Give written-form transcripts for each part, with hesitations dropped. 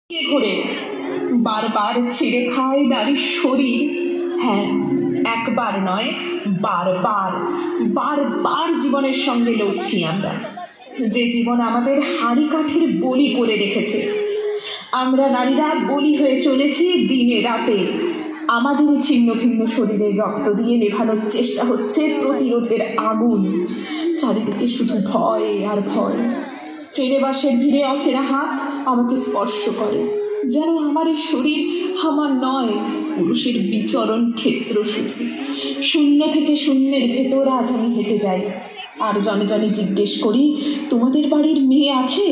ঘুরে বারবার ছিঁড়ে খায় নারীর শরীর। হ্যাঁ, একবার নয়, বারবার বারবার জীবনের সঙ্গে লড়ছি আমরা, যে জীবন আমাদের হাঁড়ি কাঠের বলি করে রেখেছে। আমরা নারীরা বলি হয়ে চলেছি দিনে রাতে। আমাদের ছিন্ন ভিন্ন শরীরের রক্ত দিয়ে নেভানোর চেষ্টা হচ্ছে প্রতিরোধের আগুন। চারিদিকে শুধু ভয় আর ভয়। ট্রেনে বাসের ভিড়ে অচেনা হাত আমাকে স্পর্শ করে, যেন আমার এই শরীর আমার নয়, পুরুষের বিচরণ ক্ষেত্র শুধু। শূন্য থেকে শূন্যের ভেতর আজ আমি হেঁটে যাই, আর জনে জনে জিজ্ঞেস করি, তোমাদের বাড়ির মেয়ে আছে?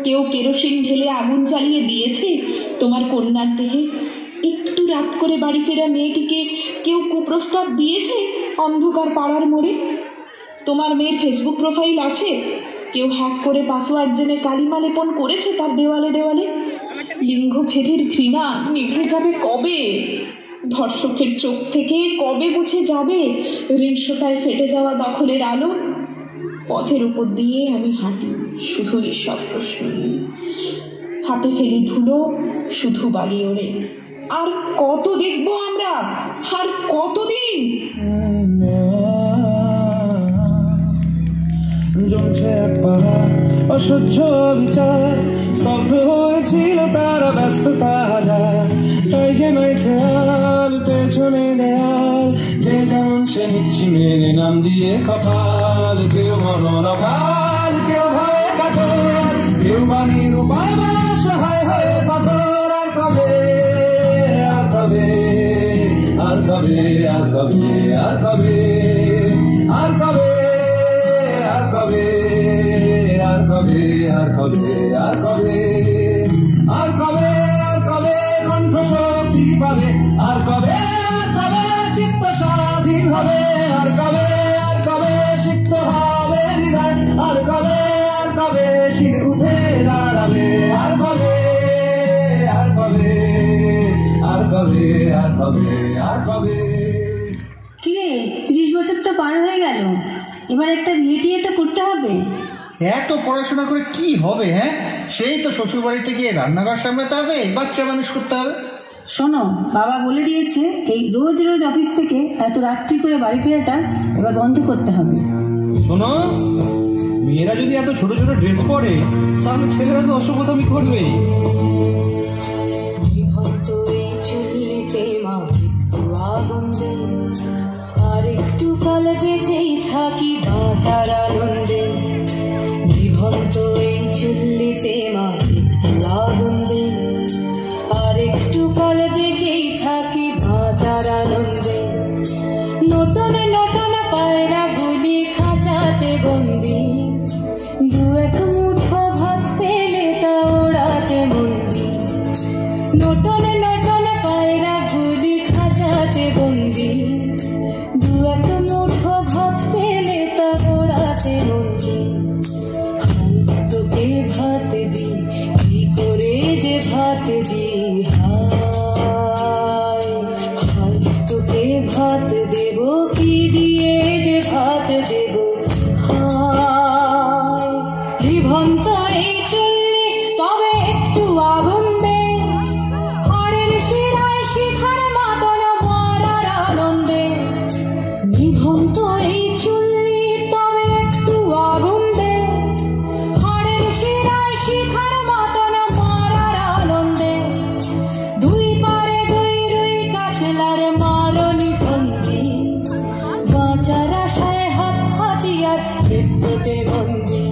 কেউ কেরোসিন ঢেলে আগুন জ্বালিয়ে দিয়েছে তোমার কন্যার দেহে? একটু রাত করে বাড়ি ফেরা মেয়েটিকে কেউ কুপ্রস্তাব দিয়েছে অন্ধকার পাড়ার মোড়ে? তোমার মেয়ের ফেসবুক প্রোফাইল আছে? কেউ হ্যাক করে পাসওয়ার্ড জেনে কালিমা লেপন করেছে তার দেওয়ালে দেওয়ালে? লিঙ্গভেদের ঘৃণা নিভে যাবে কবে? ধর্ষকের চোখ থেকে কবে মুছে যাবে ঋণশোতায় ফেটে যাওয়া দখলের আলো? পথের উপর দিয়ে আমি হাঁটি শুধু এইসব প্রশ্ন নিয়ে, হাতে ফেলি ধুলো, শুধু বালি ওড়ে। আর কত দেখবো আমরা? আর কতদিন? জমছে এক পাহাড় অসহ্য বিচার, স্তব্ধ হয়েছিল তারা ব্যস্ততা হাজার। তাই যে নয় খেয়াল পেছনে দেয়াল, যে যেমন সে নিচ্ছি মেনে নাম দিয়ে কপাল। কেউ মরণ কাল, কেউ ভয়ে কাতর, কেউ বাণীর উপায় বা সহায় হয়ে পাথর। আর কবে, আর কবে, আর কবে, আর কবে, আর কবে, আর কবে, আর কবে, আর কবে, আর কবে, আর কবে, আর কবে, আর কবে কণ্ঠ শক্তি পাবে? আর কবে, আর কবে চিত্ত স্বাধীন হবে? আর কবে, আর কবে সিক্ত হবে হৃদয়? আর কবে, আর কবে শির উঠে দাঁড়াবে? আর কবে, আর কবে, আর কবে, আর কবে, আর কবে। কি রে, 30 বছর তো পার হয়ে গেল, এবার একটা বিয়ে টিয়ে তো করতে হবে। এত পড়াশোনা করে কি হবে? হ্যাঁ, সেই তো শ্বশুর বাড়িতে গিয়ে রান্নাঘর সামলাতে হবে, বাচ্চা মানুষ করতে হবে। শোনো, বাবা বলে দিয়েছে এই রোজ রোজ অফিস থেকে এত রাত্রি করে বাড়ি ফেরাটা এবার বন্ধ করতে হবে। শোনো, মেয়েরা যদি এত ছোট ছোট ড্রেস পরে তাহলে ছেলেরা তো অসভ্যতামি করবেই। আর একটু কাল বেঁচেই থাকি বাঁচার আনন্দে। বিভক্ত এই চুল্লিতে মা আগুন দে, আর একটু কাল বেঁচেই থাকি বাঁচার আনন্দে। নটনে নটনে পায়রা গুলি খাঁচাতে বন্দি, দু এক মুঠো ভাত পেলে তা ওড়াতে মন্দি। নটনে নটনে পায়রা গুলি খাঁচাতে বন্দি, দু এক মুঠো ভাত পেলে তা ওড়াতে মন্দি। তোকে ভাত দি, কি করে যে ভাত দি, হায় হায় তোকে ভাত দেব, কি দিয়ে যে ভাত দেব, হায়। জীবন্ত এই চুল্লি তবে একটু আগুন দে, হাড়ের শিরায় শিখার মাতন মরার আনন্দে। জীবন্ত এই চুল্লি তবে একটু আগুন দে, হাড়ের শিরায় শিখার মাতন মরার আনন্দে। দুই পারে দুই রুই কাতলার মারণী বন্দি, বাঁচার আশায় হাত হাতিয়ার মৃত্যুতে বন্দি।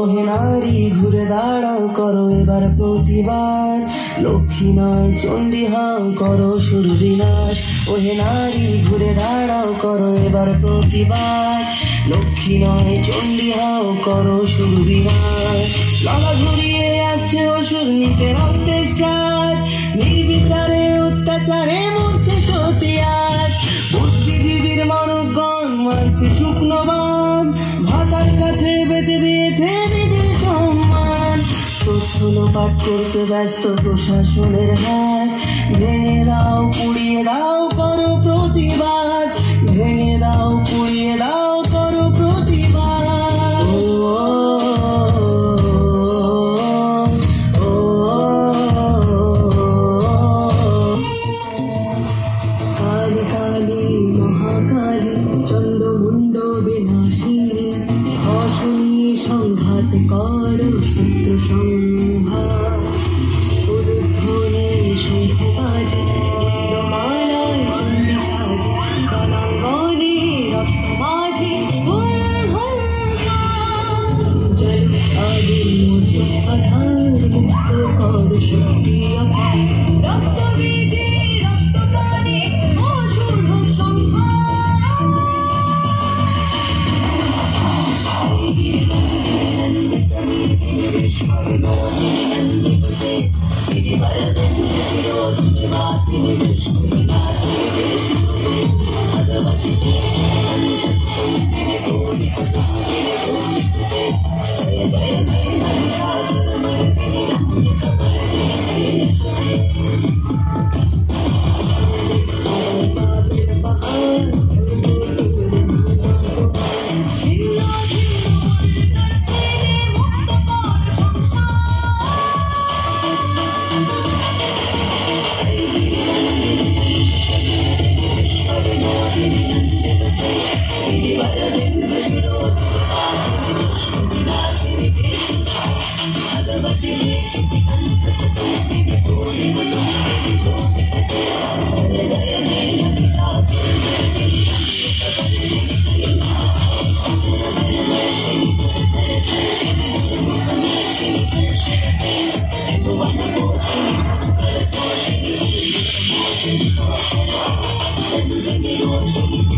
ওহে নারী ঘুরে দাঁড়াও, করো এবার প্রতিবাদ। লক্ষ্মী নয় চণ্ডী হও, করো শুরু বিনাশ। ওহে নারী ঘুরে দাঁড়াও, করো এবার প্রতিবাদ। লক্ষ্মী নয় চণ্ডী হও, করো শুরু বিনাশ। লালা ঝরিয়ে আসছে অসুর, নিতে রক্তের স্বাদ। নির্বিচারে অত্যাচারে মরছে সতী আজ। বুদ্ধিজীবীর মানবগণ মারছে শুকনো বান, ভাতার কাছে বেঁচে দিয়েছে নিজের সম্মান। তথ্য লোপাট করতে ব্যস্ত প্রশাসনের হাত, ভেঙে দাও পুড়িয়ে দাও Thank you.